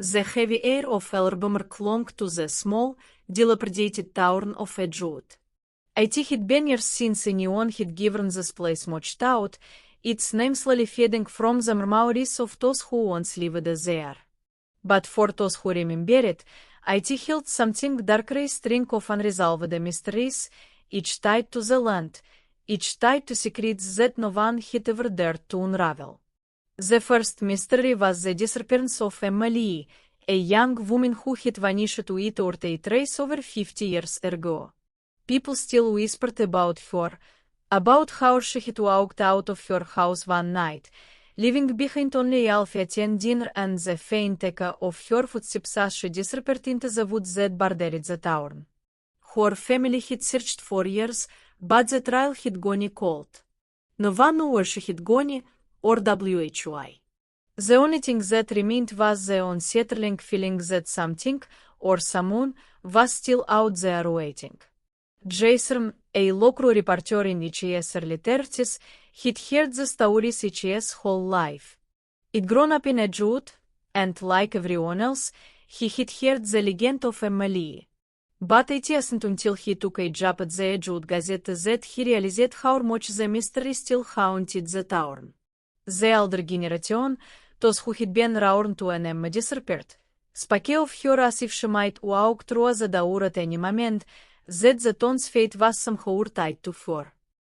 The heavy air of Alabama clung to the small, dilapidated town of Eджвуд. It had been years since anyone had given this place much thought, its name slowly fading from the memories of those who once lived there. But for those who remember it, it held something darker, a string of unresolved mysteries, each tied to the land, each tied to secrets that no one had ever dared to unravel. The first mystery was the disappearance of Emily, a young woman who had vanished without a trace over 50 years ago. People still whispered about her, about how she had walked out of her house one night, leaving behind only a half-eaten dinner and the faint echo of her footsteps as she disappeared into the woods that bordered the town. Her family had searched for years, but the trail had gone cold. No one knew where she had gone, or why. The only thing that remained was the unsettling feeling that something, or someone, was still out there waiting. Jason, a local reporter in HES early 30s, had heard the stories HES whole life. He'd grown up in Eджвуд, and like everyone else, he had heard the legend of Emily. But it wasn't until he took a job at the Eджвуд Gazette that he realized how much the mystery still haunted the town. The elder generation, those who had been around to when Emma disappeared, spoke of her as if she might walk through the door at any moment, that the town's fate was somehow tied to her.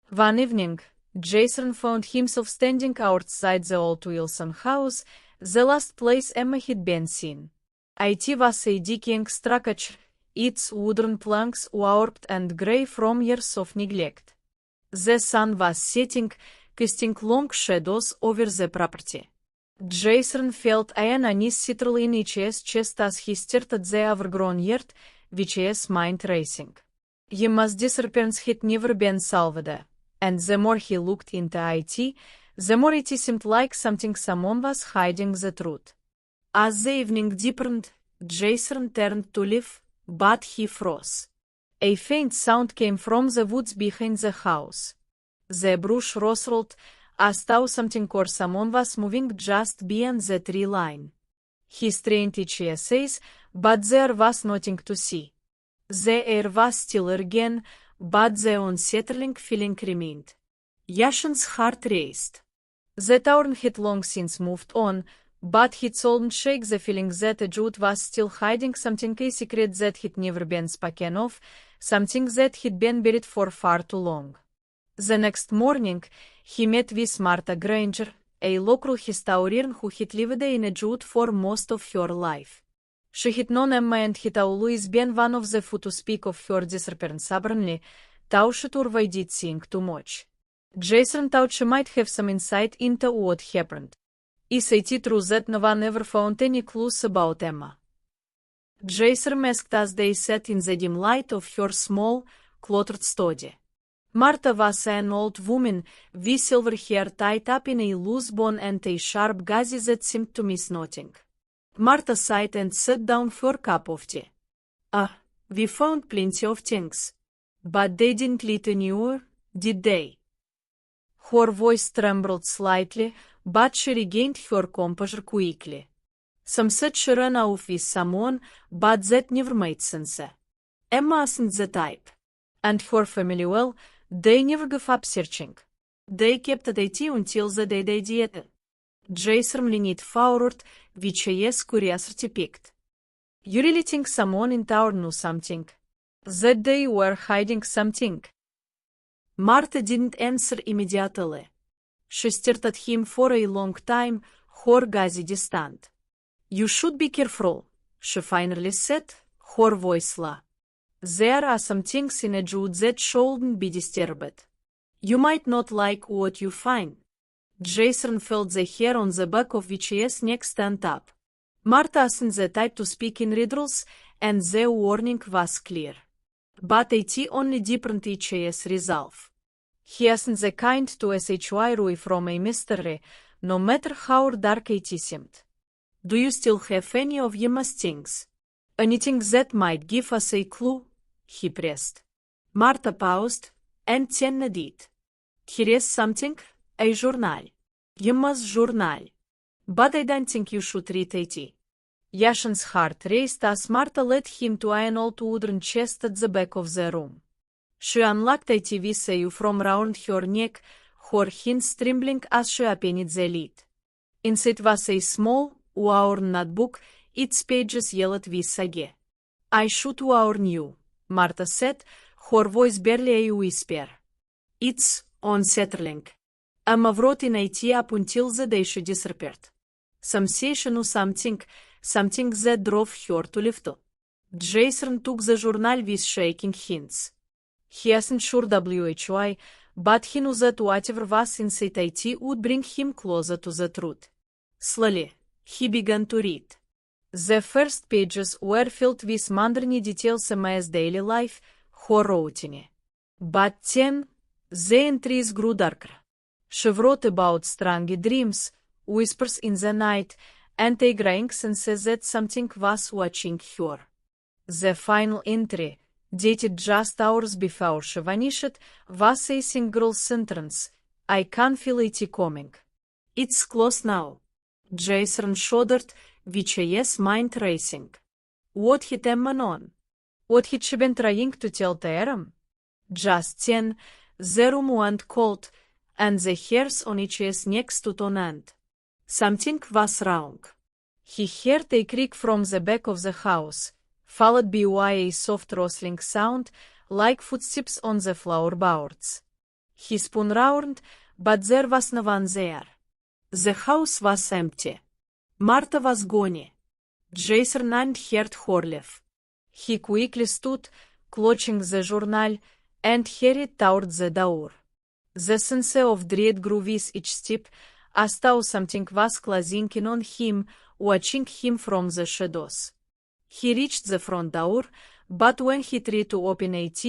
One evening, Jason found himself standing outside the old Wilson house, the last place Emma had been seen. It was a decaying structure, its wooden planks warped and grey from years of neglect. The sun was setting, casting long shadows over the property. Jason felt an unease settle in his chest as he stared at the overgrown yard, with his mind racing. Emma's disappearance had never been solved, and the more he looked into it, the more it seemed like someone was hiding the truth. As the evening deepened, Jason turned to leave, but he froze. A faint sound came from the woods behind the house. The brush rustled, as though something or someone was moving just beyond the tree line. He strained each eyes, but there was nothing to see. The air was still again, but the unsettling feeling remained. Jason's heart raced. The town had long since moved on, but he couldn't shake the feeling that Eджвуд was still hiding something, a secret that had never been spoken of, something that had been buried for far too long. The next morning, he met with Martha Granger, a local historian who had lived in Eджвуд for most of her life. She had known Emma and had always been one of the few to speak of her disappearance openly, though she to avoid seeing too much. Jason thought she might have some insight into what happened. Is it true that no one ever found any clues about Emma? Jason asked as they sat in the dim light of her small, cluttered study. Martha was an old woman, with silver hair tied up in a loose bun and a sharp gaze that seemed to miss nothing. Martha sighed and set down her cup of tea. We found plenty of things. But they didn't lead anywhere, did they? Her voice trembled slightly, but she regained her composure quickly. Some said she ran off with someone, but that never made sense. Emma isn't the type. And her family, well, they never gave up searching. They kept at it until the day they did. Jason leaned forward, with his curiosity piqued. You really think someone in town knew something? That they were hiding something? Martha didn't answer immediately. She stared at him for a long time, her gaze distant. You should be careful, she finally said, her voice low. There are some things in Eджвуд that shouldn't be disturbed. You might not like what you find. Jason felt the hair on the back of his neck stand up. Martha isn't the type to speak in riddles, and the warning was clear. But it only deepened his resolve. He isn't the kind to shy away from a mystery, no matter how dark it seemed. Do you still have any of Emma's things? Anything that might give us a clue? He pressed. Martha paused, and then nodded. Here is something, a journal. Emma's journal. But I don't think you should read it. Jason's heart raced as Martha led him to an old wooden chest at the back of the room. She unlocked a TV from round her neck, her hands trembling as she opened the lid. Inside was a small, worn notebook, its pages yellowed with sage. "I should warn you," Martha said, her voice barely a whisper. "It's unsettling. Emma wrote in it up until the day she disappeared. Something that drove her to lift. Jason took the journal with shaking hands. He wasn't sure why, but he knew that whatever was inside it would bring him closer to the truth. Slowly, he began to read. The first pages were filled with mundane details of Emma's daily life, her routine. But then, the entries grew darker. She wrote about strange dreams, whispers in the night, and a growing sense that something was watching her. The final entry, dated just hours before she vanished, was a single sentence: "I can feel it coming. It's close now." Jason shuddered, with his mind racing. What had Emma known? What had she been trying to tell Taram? Just then, the room went cold, and the hairs on his neck stood on end. Something was wrong. He heard a creak from the back of the house, followed by a soft rustling sound, like footsteps on the floorboards. He spun round, but there was no one there. The house was empty. Martha was gone. Jason hadn't heard her laugh. He quickly stood, clutching the journal, and hurried toward the door. The sense of dread grew with each step, as though something was closing in on him, watching him from the shadows. He reached the front door, but when he tried to open it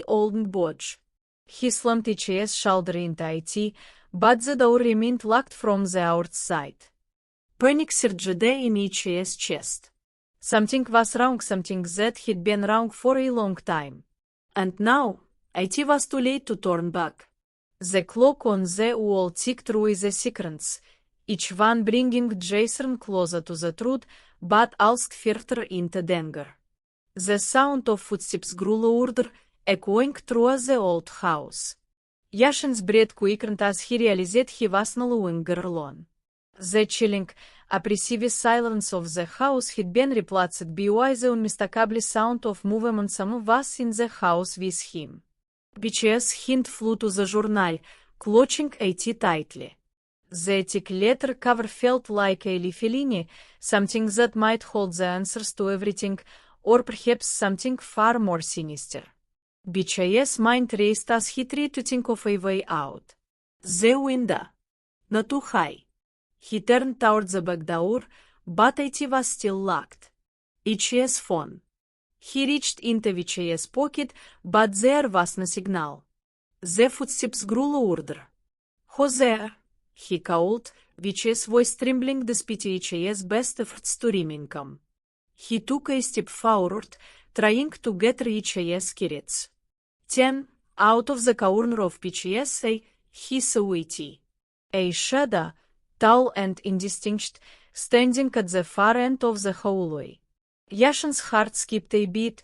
wouldn't budge. He slammed his shoulder into it, but the door remained locked from the outside. Panic surged in his chest. Something was wrong, something that had been wrong for a long time. And now, it was too late to turn back. The clock on the wall ticked through the seconds, each one bringing Jason closer to the truth, but also further into danger. The sound of footsteps grew louder, echoing through the old house. Jason's breath quickened as he realized he was no longer alone. The chilling, oppressive silence of the house had been replaced by the unmistakable sound of movement. Someone was in the house with him. His hand flew to the journal, clutching it tightly. The thick leather cover felt like a leafy, something that might hold the answers to everything, or perhaps something far more sinister. His mind raced as he tried to think of a way out. The window. Not too high. He turned toward the back door, but it was still locked. His phone. He reached into his pocket, but there was no signal. The footsteps grew louder. "Who's there?" he called, with his voice trembling despite his best efforts to remain calm. He took a step forward, trying to gather his spirits. Then, out of the corner of his eye, he saw it. A shadow, tall and indistinct, standing at the far end of the hallway. Jason's heart skipped a beat,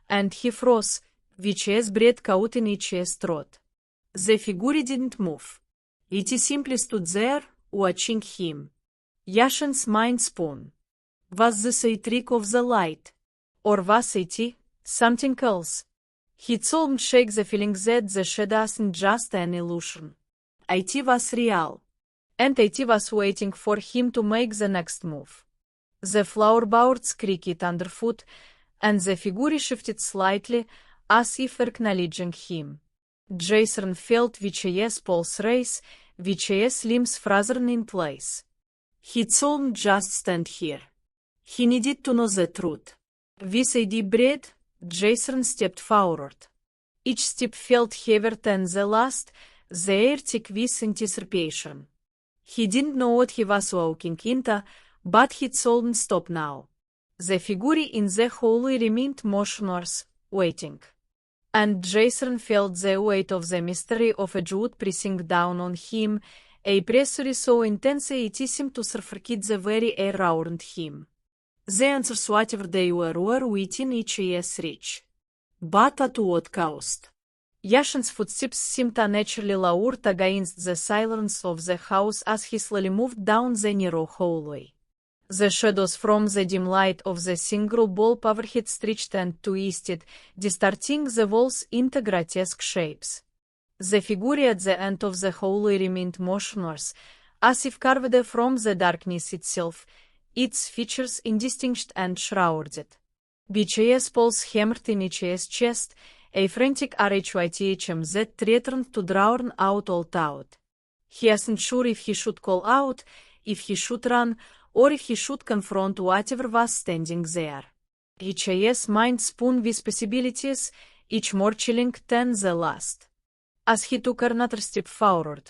and he froze, with his breath caught in his throat. The figure didn't move. It simply stood there, watching him. Jason's mind spun. Was this a trick of the light? Or was it something else? He couldn't shake the feeling that the shadow wasn't just an illusion. It was real. And it was waiting for him to make the next move. The floorboards creaked underfoot, and the figure shifted slightly, as if acknowledging him. Jason felt his pulse race, his limbs frozen in place. He couldn't just stand here. He needed to know the truth. With a deep breath, Jason stepped forward. Each step felt heavier than the last, the air thick with anticipation. He didn't know what he was walking into, but he couldn't stop now. The figure in the hallway remained motionless, waiting. And Jason felt the weight of the mystery of Eджвуд pressing down on him, a pressure so intense it seemed to suffocate the very air around him. The answers whatever they were within each reach. But at what cost? Yashin's footsteps seemed unnaturally loud against the silence of the house as he slowly moved down the narrow hallway. The shadows from the dim light of the single bulb overhead stretched and twisted, distorting the walls into grotesque shapes. The figure at the end of the hallway remained motionless, as if carved from the darkness itself, its features indistinct and shrouded. BCS pulse hammered in each's chest, a frantic RHYTHM that threatened to drown out all thought. He wasn't sure if he should call out, if he should run, or if he should confront whatever was standing there. HIS mind spun with possibilities, each more chilling than the last. As he took another step forward,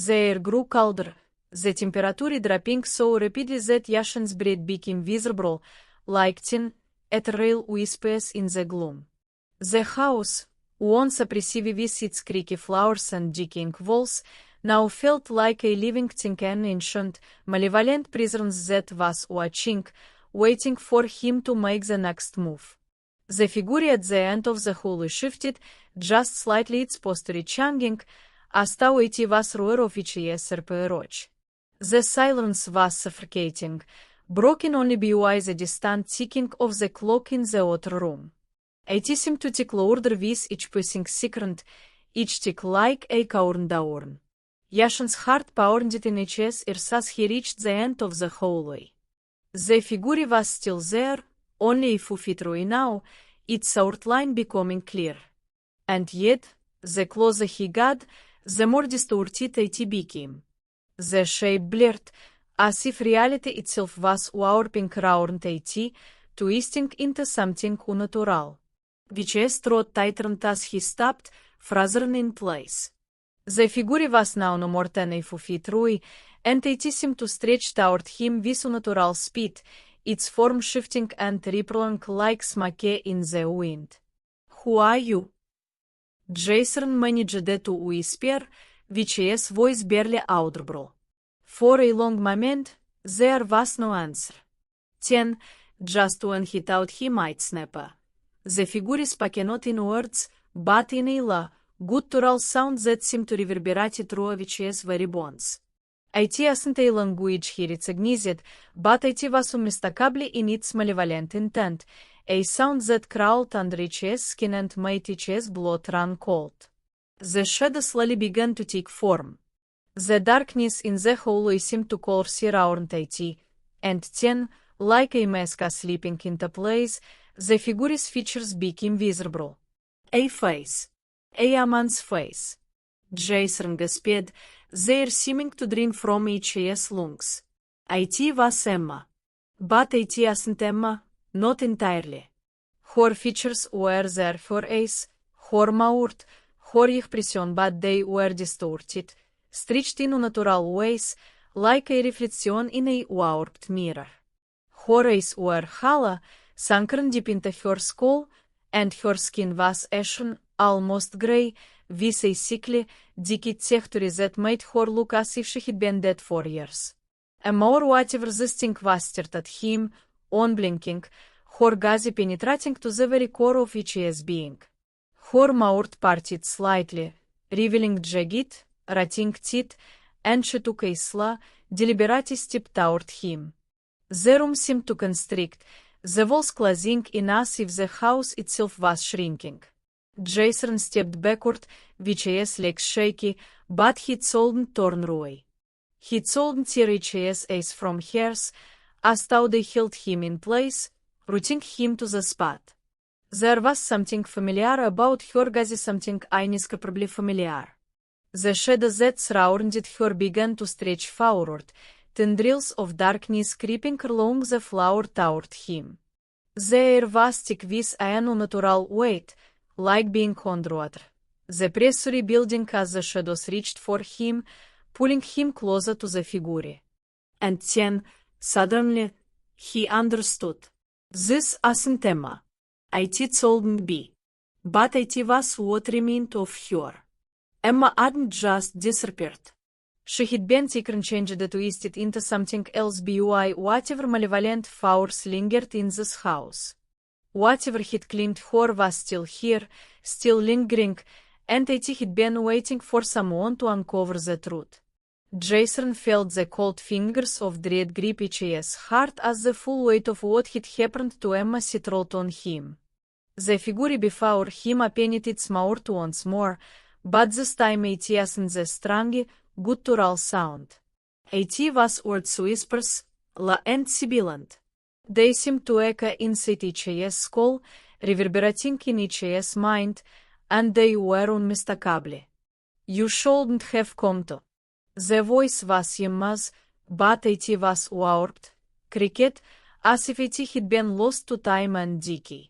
the air grew colder, the temperature dropping so rapidly that Yashin's breath became visible, like thin, ethereal whispers in the gloom. The house, once oppressive with its creaky floors and decaying walls, now felt like a living thing, an ancient, malevolent presence that was watching, waiting for him to make the next move. The figure at the end of the hallway shifted, just slightly, its posture changing, as though it was aware of each approach. The silence was suffocating, broken only by the distant ticking of the clock in the outer room. It seemed to tick louder with each passing second, each tick like a countdown. Yashin's heart pounded in his ears as he reached the end of the hallway. The figure was still there, only a few feet away now, its outline becoming clear. And yet, the closer he got, the more distorted it became. The shape blurred, as if reality itself was warping around it, twisting into something unnatural. VCS throat tightened as he stopped, frozen in place. The figure was now no more than a few feet away, and it seemed to stretch toward him with unnatural speed, its form shifting and rippling like smoke in the wind. "Who are you?" Jason managed to whisper, VCS voice barely audible. For a long moment, there was no answer. Then, just when he thought he might snap, the figure spoke not in words, but in a low, guttural sound that seemed to reverberate through VCS very bones. It wasn't a language he recognized, but it was unmistakably in its malevolent intent, a sound that crawled under VCS skin and made VCS blood run cold. The shadow slowly began to take form. The darkness in the hallway seemed to course around it, and then, like a mask slipping into place, the figure's features became visible. A face. A man's face. Jason gasped, the air seeming to drain from his lungs. It was Emma. But it wasn't Emma, not entirely. Her features were there, her eyes, her mouth, her expression, but they were distorted, stretched in unnatural ways, like a reflection in a warped mirror. Her eyes were hollow, sunken deep into her skull, and her skin was ashen, almost grey, with a sickly, decayed texture that made her look as if she had been dead for years. And more whatever this thing was stared at him, unblinking, her gaze penetrating to the very core of each being. Her mouth parted slightly, revealing jagged, rotting teeth, and she took a slow, deliberate step toward him. The room seemed to constrict, the walls closing in as if the house itself was shrinking. Jason stepped backward, VCS legs shaky, but he couldn't turn away. He couldn't tear VCS eyes from hers, as though they held him in place, rooting him to the spot. There was something familiar about her gaze, something inescapably familiar. The shadow that surrounded her began to stretch forward, tendrils of darkness creeping along the floor toward him. The air was thick with an unnatural weight, like being underwater. The pressure building as the shadows reached for him, pulling him closer to the figure. And then, suddenly, he understood. This wasn't Emma. It couldn't be. But it was what remained of her. Emma hadn't just disappeared. She had been taken changed to twisted into something else by whatever malevolent force lingered in this house. Whatever had claimed her was still here, still lingering, and it had been waiting for someone to uncover the truth. Jason felt the cold fingers of dread grip his heart as the full weight of what had happened to Emma settled on him. The figure before him appended its mouth once more, but this time it wasn't the strong, guttural sound. It was words whispers, low and sibilant. They seemed to echo inside his skull, reverberating in his mind, and they were unmistakable. You shouldn't have come to. The voice was Emma's, but it was warped, cricket, as if it had been lost to time and decay.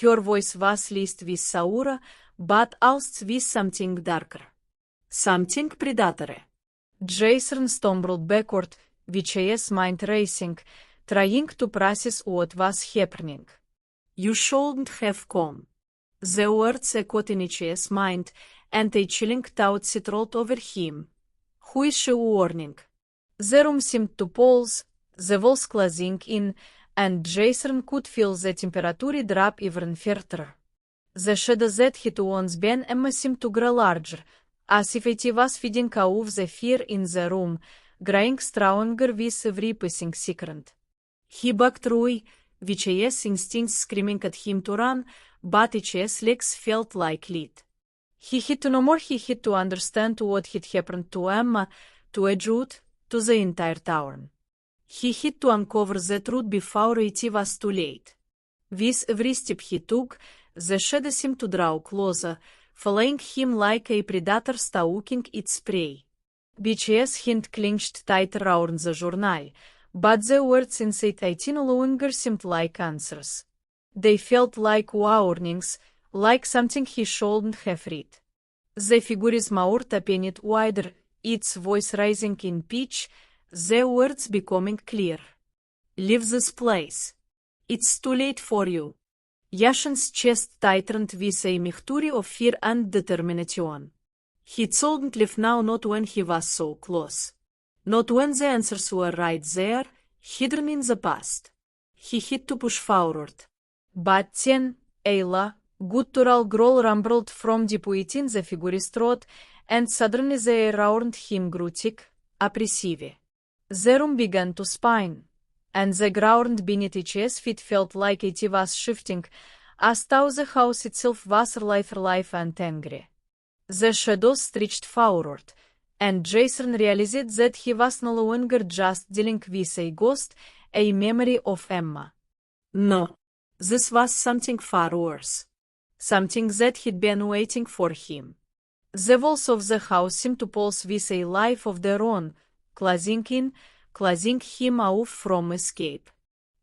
Her voice was laced with saura, but also with something darker. Something predatory. Jason stumbled backward, with his mind racing, trying to process what was happening. You shouldn't have come. The words echoed in his mind, and a chilling thought settled over him. Who is she warning? The room seemed to pulse, the walls closing in, and Jason could feel the temperature drop even further. The shadow that had once been Emma seemed to grow larger, as if it was feeding off the fear in the room, growing stronger with every passing second. He backed away, with his instincts screaming at him to run, but his legs felt like lead. He had to know more, he had to understand what had happened to Emma, to Eджвуд, to the entire town. He had to uncover the truth before it was too late. With every step he took, the shadow seemed to draw closer, following him like a predator stalking its prey. His hand clenched tighter around the journal, but the words inside it no longer seemed like answers. They felt like warnings, like something he shouldn't have read. The figure's mouth opened wider, its voice rising in pitch, the words becoming clear. Leave this place. It's too late for you. Jason's chest tightened with a mixture of fear and determination. He couldn't leave now, not when he was so close. Not when the answers were right there, hidden in the past. He had to push forward. But then, a guttural growl rumbled from deep within the figure's throat, and suddenly the air around him grew thick, oppressive. The room began to spin, and the ground beneath his feet felt like it was shifting, as though the house itself was alive and angry. The shadows stretched forward, and Jason realized that he was no longer just dealing with a ghost, a memory of Emma. No, this was something far worse. Something that had been waiting for him. The walls of the house seemed to pulse with a life of their own, closing in, closing him off from escape.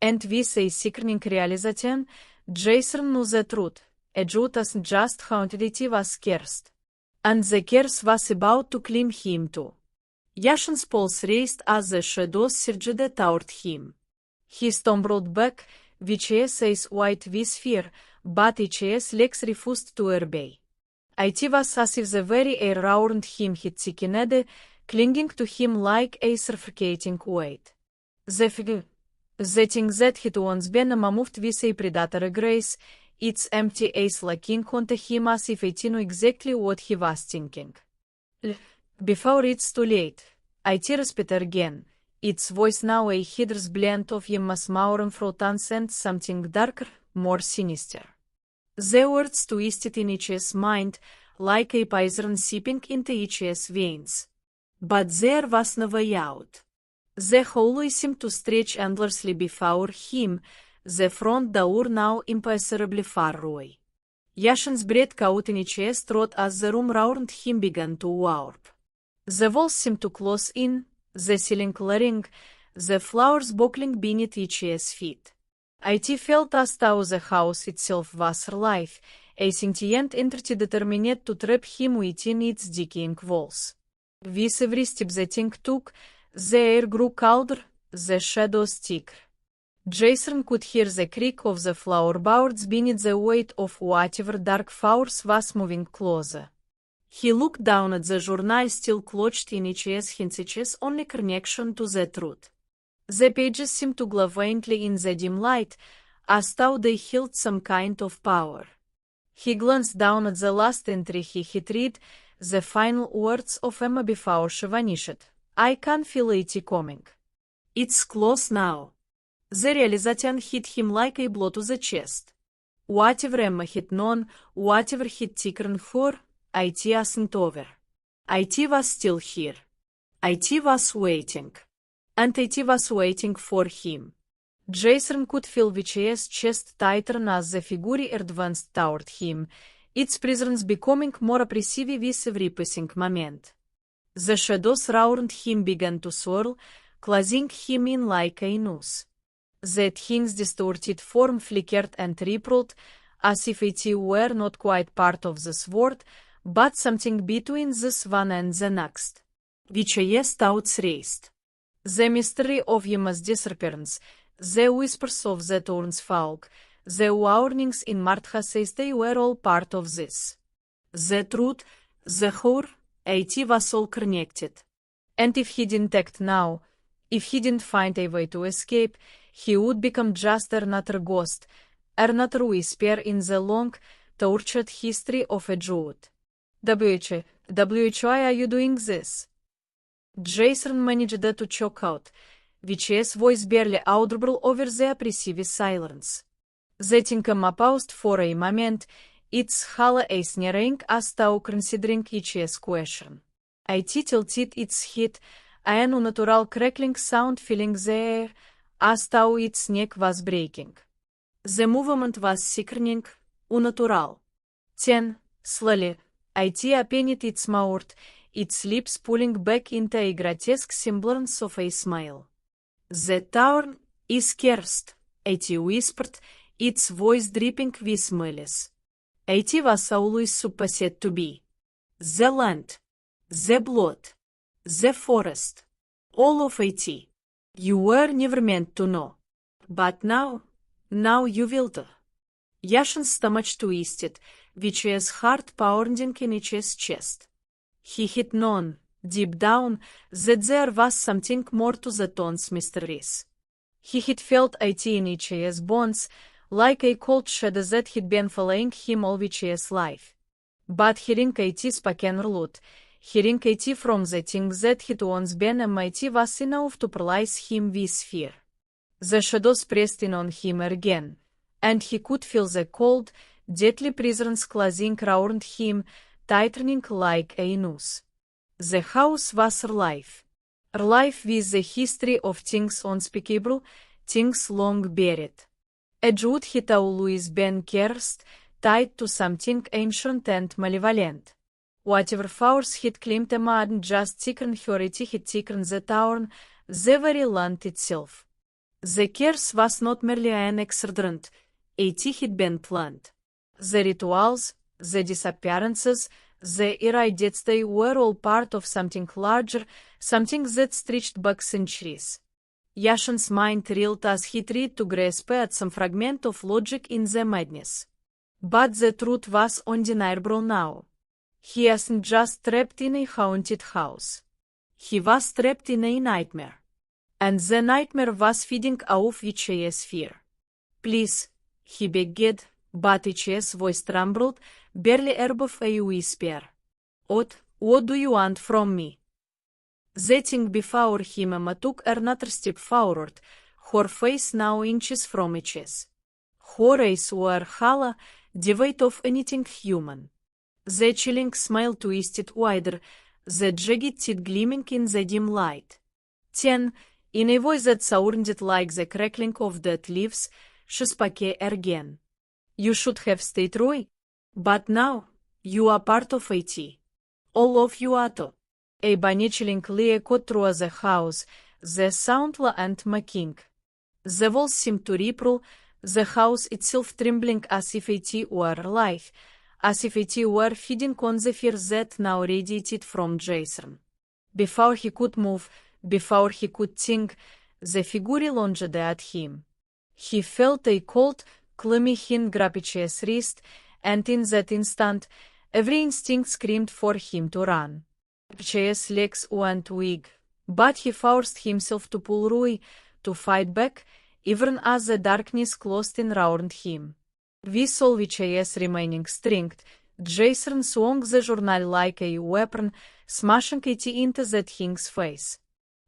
And with a sickening realization, Jason knew the truth. Eджвуд wasn't just haunted, it was cursed. And the curse was about to claim him too. Jason's pulse raced as the shadows surged toward him. He stumbled back, with his eyes white with fear, but his legs refused to obey. It was as if the very air around him had thickened, clinging to him like a suffocating weight. The thing that had once been Emma moved with a predatory grace, its empty eyes looking onto him as if it knew exactly what he was thinking. Before it's too late, it repeated again, its voice now a hideous blend of Emma's mouth throat and something darker, more sinister. The words twisted in his mind, like a poison seeping into his veins. But there was no way out. The hallway seemed to stretch endlessly before him, the front door now immeasurably far away. Jason's breath caught in his throat as the room around him began to warp. The walls seemed to close in, the ceiling clearing, the floors buckling beneath his feet. It felt as though the house itself was alive, a sentient entity determined to trap him within its decaying walls. With every step the thing took, the air grew colder, the shadows thicker. Jason could hear the creak of the floorboards beneath the weight of whatever dark force was moving closer. He looked down at the journal still clutched in his hinges only connection to the truth. The pages seemed to glow faintly in the dim light, as though they held some kind of power. He glanced down at the last entry he had read, the final words of Emma before she vanished. I can feel it coming. It's close now. The realization hit him like a blow to the chest. Whatever Emma had known, whatever had taken her, it wasn't over. It was still here. It was waiting. And it was waiting for him. Jason could feel Vichay's chest tighten as the figure advanced toward him, its presence becoming more oppressive with every passing moment. The shadows around him began to swirl, closing him in like a noose. The thing's distorted form flickered and rippled, as if it were not quite part of this world, but something between this one and the next. Vichay's thoughts raced. The mystery of Emma's disappearance, the whispers of the townsfolk, the warnings in Martha says they were all part of this. The truth, the horror, it was all connected. And if he didn't act now, if he didn't find a way to escape, he would become just another ghost, another whisper in the long, tortured history of Eджвуд. Why are you doing this? Jason managed to choke out, Vichay's voice barely audible over the oppressive silence. The thing paused for a moment, its hollow sneering as though considering Vichay's question. It tilted its head, an unnatural crackling sound filling the air, as though its neck was breaking. The movement was sickening, unnatural. Then, slowly, it opened its mouth, its lips pulling back into a grotesque semblance of a smile. The town is cursed, it whispered, its voice dripping with malice. It was always supposed to be. The land, the blood, the forest, all of it. You were never meant to know. But now you will do. Yashin's stomach twisted, Vichay's heart pounding in his chest. He had known, deep down, that there was something more to the town's mysteries. He had felt it in Vichay's bones, like a cold shadow that had been following him all Vichay's life. But hearing it spoken aloud, hearing it from the thing that had once been a mighty was enough to paralyze him with fear. The shadows pressed in on him again, and he could feel the cold, deadly presence closing around him, tightening like a noose. The house was alive with the history of things unspeakable, things long buried. Eджвуд had always been cursed, tied to something ancient and malevolent. Whatever force had claimed Emma hadn't just taken her, it had taken the town, the very land itself. The curse was not merely an accident, it had been planned. The rituals, the disappearances, the eerie deaths, they were all part of something larger, something that stretched back centuries. Yashin's mind reeled as he tried to grasp at some fragment of logic in the madness. But the truth was undeniable now. He wasn't just trapped in a haunted house. He was trapped in a nightmare. And the nightmare was feeding off Vichay's fear. Please, he begged, but Vichay's voice trembled, barely above a whisper. What do you want from me? The thing before him, Emma took another step forward, her face now inches from Vichay's. Her eyes were hollow, devoid of anything human. The chilling smile twisted wider, the jagged teeth gleaming in the dim light. Then, in a voice that sounded like the crackling of dead leaves, she spoke again. You should have stayed true. But now, you are part of it. All of you are too. A bunny chillingly echoed through the house, the sound low and mocking. The walls seemed to ripple, the house itself trembling as if it were alive, as if it were feeding on the fear that now radiated from Jason. Before he could move, before he could think, the figure lunged at him. He felt a cold, clammy hand grab Vichay's wrist, and in that instant, Every instinct screamed for him to run. His legs went weak, but he forced himself to pull away, to fight back, even as the darkness closed in around him. With all his remaining strength, Jason swung the journal like a weapon, smashing it into that thing's face.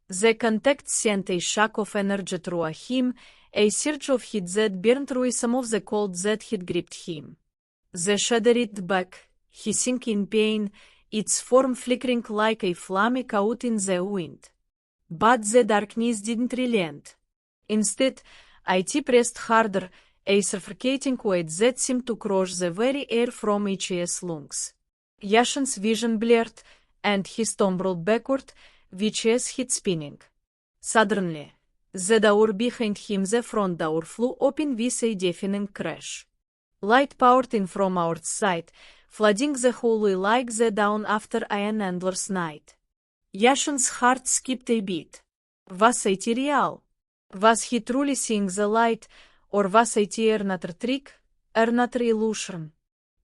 The contact sent a shock of energy through him, a surge of heat that burned through some of the cold that had gripped him. The shuddered back, hissing in pain, its form flickering like a flame caught in the wind. But the darkness didn't relent. Instead, it pressed harder, a suffocating weight that seemed to crush the very air from his lungs. Jason's vision blurred, and he stumbled backward, with his head spinning. Suddenly, the door behind him, the front door, flew open with a deafening crash. Light poured in from outside, flooding the hallway like the dawn after an endless night. Jason's heart skipped a beat. Was it real? Was he truly seeing the light, or was it another trick, another illusion?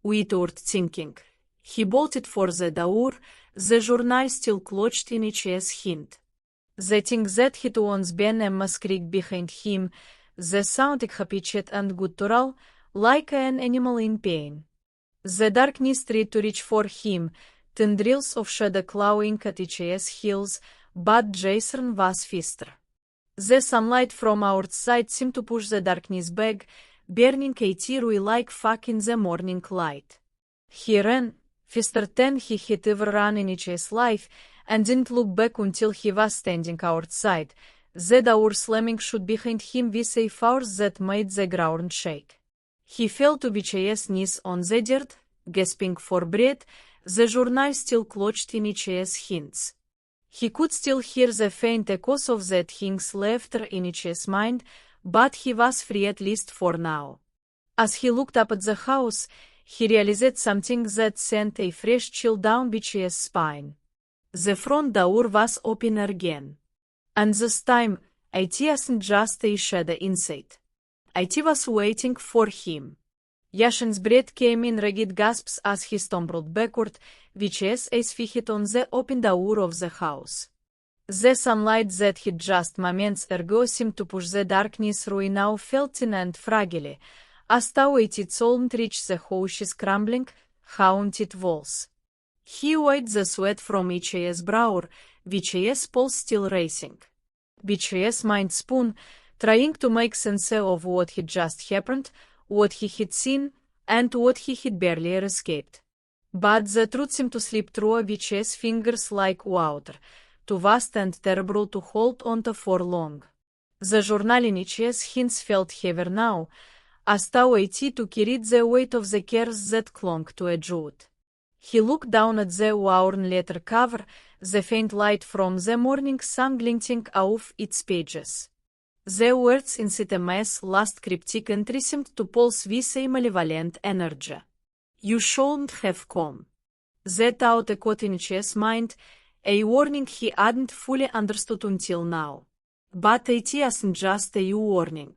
Without thinking, he bolted for the door, the journal still clutched in his hand. The thing that had once been a masquerade behind him, the sounded high-pitched and guttural, like an animal in pain. The darkness tried to reach for him, tendrils of shadow clawing at his heels, but Jason was faster. The sunlight from outside seemed to push the darkness back, burning a teary like fog in the morning light. He ran, faster than he had ever run in his life, and didn't look back until he was standing outside, the door slamming shut behind him with a force that made the ground shake. He fell to his knees on the dirt, gasping for breath, the journal still clutched in his hands. He could still hear the faint echoes of that thing's laughter in his mind, but he was free at least for now. As he looked up at the house, he realized something that sent a fresh chill down his spine. The front door was open again. And this time, it wasn't just a shadow inside. It was waiting for him. Jason's breath came in ragged gasps as he stumbled backward, with his feet on the open door of the house. The sunlight that had just moments ago seemed to push the darkness through now felt thin and fragile, as though it solved reached the house's crumbling, haunted walls. He wiped the sweat from his brow, with his pulse still racing. With his mind spun, trying to make sense of what had just happened, what he had seen, and what he had barely escaped. But the truth seemed to slip through his fingers like water, too vast and terrible to hold onto for long. The journal in his hands felt heavier now, as though it to carry the weight of the cares that clung to Eджвуд. He looked down at the worn letter cover, the faint light from the morning sun glinting off its pages. The words inside a mess last cryptic entry seemed to pulse with a malevolent energy. You shouldn't have come. That thought echoed in his mind, a warning he hadn't fully understood until now. But it wasn't just a warning.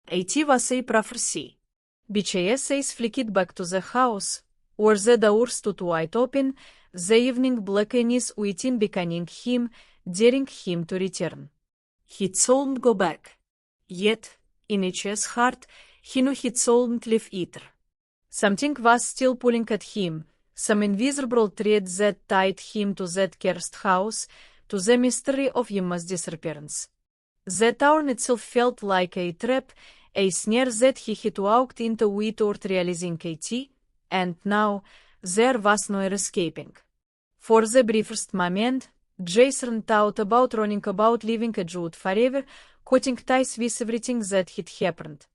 It was a prophecy. His eyes flicked back to the house, where the door stood wide open, the evening blackness waiting beckoning him, daring him to return. He shouldn't go back. Yet, in his heart, he knew he shouldn't leave either. Something was still pulling at him, some invisible thread that tied him to that cursed house, to the mystery of Emma's disappearance. The town itself felt like a trap, a snare that he had walked into without realizing it, and now, there was no escaping. For the briefest moment, Jason thought about running about leaving Eджвуд forever, cutting ties with everything that had happened.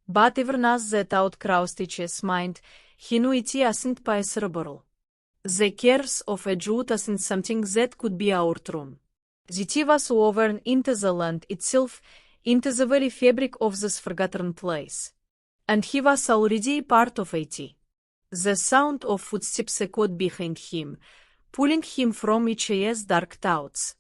But even as the thought crossed his mind, he knew it wasn't possible. The curse of Eджвуд wasn't something that could be outrun. It was woven into the land itself, into the very fabric of this forgotten place. And he was already part of it. The sound of footsteps echoed behind him, pulling him from his dark thoughts.